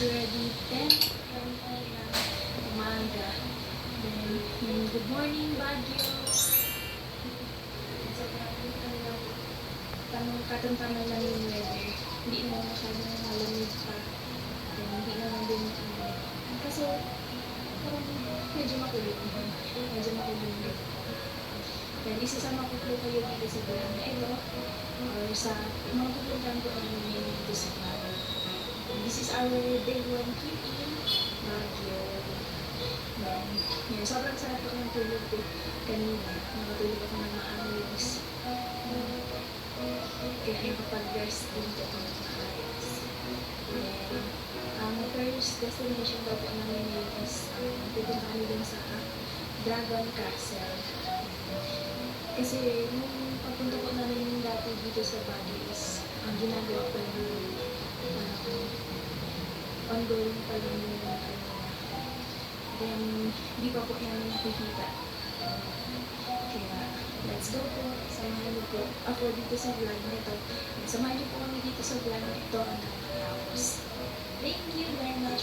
already 10:20 na umaga. Then, good morning, Baguio. So, katantanan lang yung weather. Hindi naman masyadong malamig pa. Then, hindi naman din kasi parang medyo makulit. Medyo makulit. Then, isasama ko po kayo dito sa vlog na ito or sa mga pupuntahan ko namin dito sa vlog. This is our day 1 trip in Baguio. Then, yun, sobrang sarap po ng tulog ko kanina. Nakatulog ako ng maayos. Kaya nakapag-rest din po ako ng maayos. Then, ang first destination daw po namin is pupunta kami din sa Dragon Castle. Kasi nung pagpunta ko namin dati dito sa Baguio is ang ginagawa ko yung ongoing pa lang yung then di pa po namin nakikita. Kaya let's go po. Samahan niyo po ako dito sa vlog na ito. Samahan niyo po kami dito sa vlog na ito hanggang matapos. Thank you very much